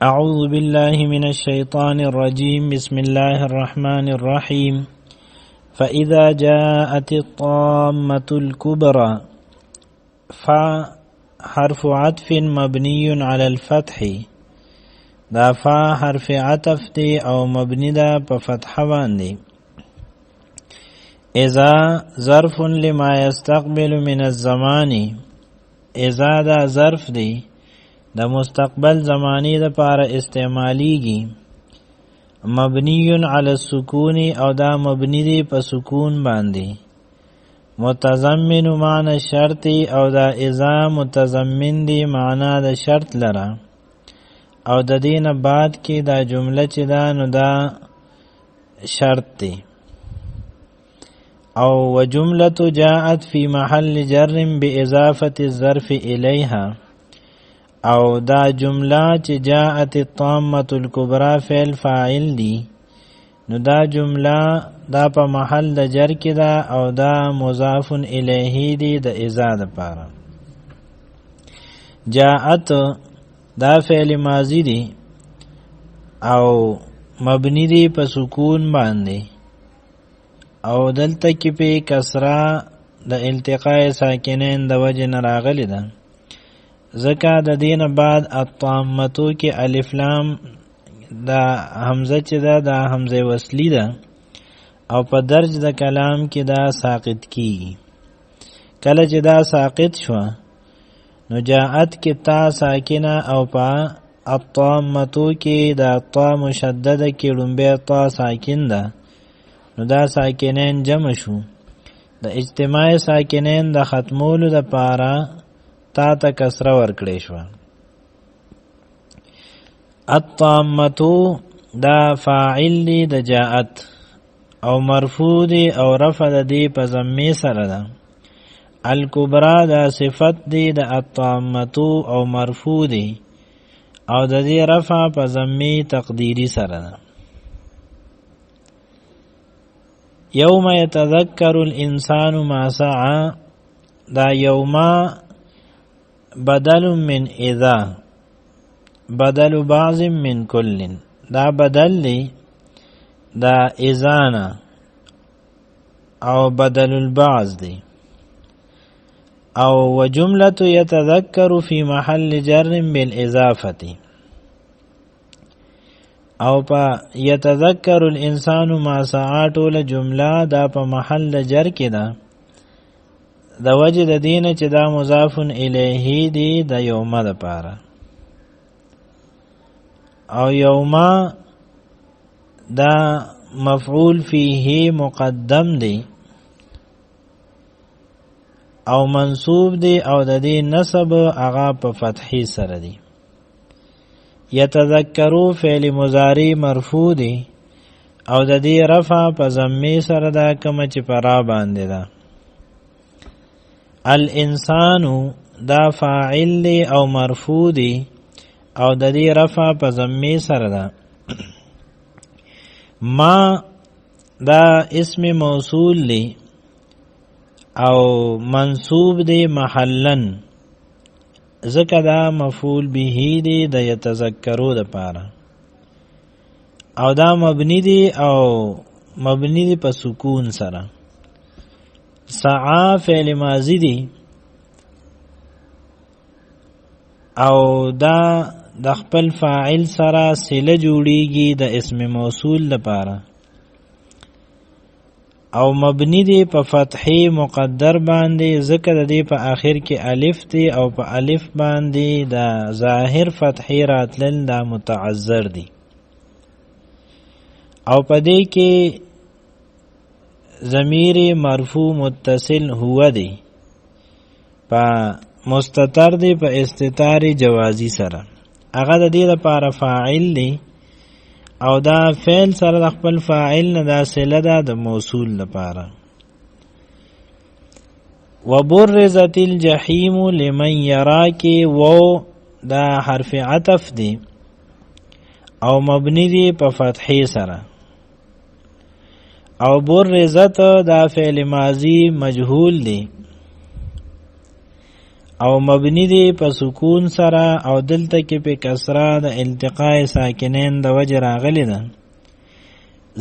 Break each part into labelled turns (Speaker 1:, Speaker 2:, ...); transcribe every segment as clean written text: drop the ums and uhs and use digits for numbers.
Speaker 1: أعوذ بالله من الشيطان الرجيم بسم الله الرحمن الرحيم فإذا جاءت الطامة الكبرى حرف عطف مبني على الفتح دا فا حرف عطف دی او مبنی دا په فتح باندې اذا ظرف لما يستقبل من الزمان اذا دا ظرف دی د مستقبل زمانی د پاره استعمالیږي مبنی علی السکون او دا مبنی دی په سکون باندې متضمن معنی شرط او دا اذا متضمن دی معنا د شرط لره او د دینه بعد کې دا جمله چې دا نو دا شرط دی او وجمله جاءت في محل جر باضافه الظرف الیها او دا جمله چې جاءت الطامه الكبرى فعل فاعل دی نو دا جمله دا په محل د جر کې دا او دا مضاف الیه دی د اذا د پاره جاءت دا فعل ماضی دی او مبنی دی په سکون باندې او دلته کې په کسره د التقاء ساکنین د وجه نه راغلی ده ځکه د دین بعد الطامتو کې الف لام دا حمزه چې دا حمزه وصلی ده او په درج د کلام کې دا ساقط کیږي کله چې دا ساقط شو نو جاءت کې تا ساکنه او په الطامتو کې دا طا مشدده کې لومبه طا ساکن ده نو دا ساکنین جمع شو د اجتماع ساکنین د ختمولو د پاره تا ته کسره ورکړې شو الطامتو دا فاعل دی د جاءت او مرفوع دی او رفع دی په ضمه سره ده الکبرى دا صفت دی د الطامتو او مرفوع دی او د دې رفع په ضمه تقدیری سره ده یوم یتذکر الانسان ما سعى دا یوما بدل من اذا بدل بعض من كل دا بدل لی دا اذانا او بدل البعض دی او وجملة يتذكر في محل جر بالاضافة او پا يتذكر الانسان ما سعى ټول جمله دا په محل جر کې ده د وجه د دینه چې دا مضاف الیه دی د یومه د پاره او یومه دا مفعول فیه مقدم دی او منصوب دی او د دې نسب هغه په فتحی سره دی یتذکروا فعل مضارع مرفوع دی او د دې رفع په ضمه سره دا کوم چې پرا باندې ده الانسان دا فاعل دی او مرفوع دی او د دې رفع په ضمه سره ده ما دا اسم موصول دی او منصوب دی محلن ذکر دا مفعول به دی د یتذکرو د پاره او دا مبنی دی او مبنی دی په سکون سره سعى فعل ماضی دی او دا د خپل فاعل سره صله جوړیږي د اسم موصول لپاره او مبنی دی په فتحی مقدر باندې ذکر دی په آخر کې الف دی او په الف باندې دا ظاهر فتحی راتلل دا متعذر دی او په دې کې ضمیر مرفوع متصل هو دی په مستتر دی په استتار جوازی سره هغه د دې لپاره فاعل دی او دا فعل سره د خپل فاعل نه دا صله ده د موصول لپاره وبرزت الجحیم لمن یراک و دا حرف عطف دی او مبنی دی په فتحی سره او برزت دا فعل ماضی مجهول دی او مبنی دی په سکون سره او دلته کې په کسره د التقاء ساکنین د وجه راغلی ده.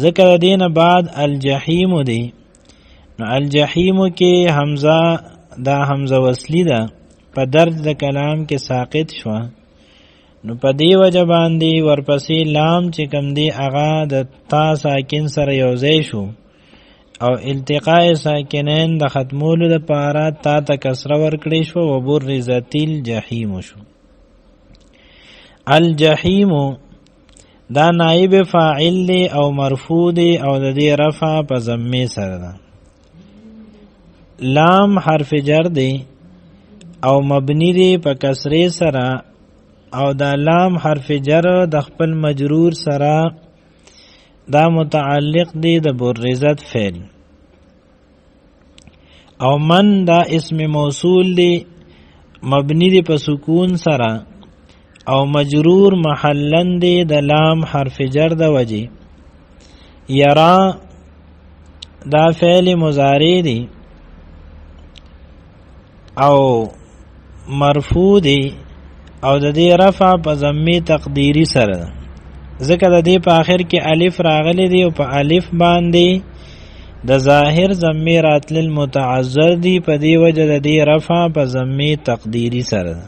Speaker 1: ذکر دین بعد الجحیم دی، نو الجحیم کې حمزه دا حمزه وصلی ده په درج د کلام کې ساقط شو، نو په دی وجه باندې ورپسې لام چې کم دی هغه د تا ساکن سره یوځای شو او التقاء ساکنین د ختمولو د پاره تا ته کسره ورکړی شو و برزت الجحیم شو. الجحیم دا نائب فاعل دی او مرفوع دی او د دې رفع په ضمه سره ده. لام حرف جر دی او مبنی دی په کسره سره او دا لام حرف جر د خپل مجرور سره دا متعلق دی د برزت فعل. او من دا اسم موصول دی مبنی دی په سکون سره او مجرور محلن دی د لام حرف جر د وجه. یرا دا فعل مضارع دی او مرفوع دی او د دې رفع په ضمه تقدیری سره ده، ځکه د دې په آخر کې الف راغلی دی او په الف باندې د ظاهر ضمه راتل متعذر دی، په دې وجه د دې رفع په ضمه تقدیری سره ده.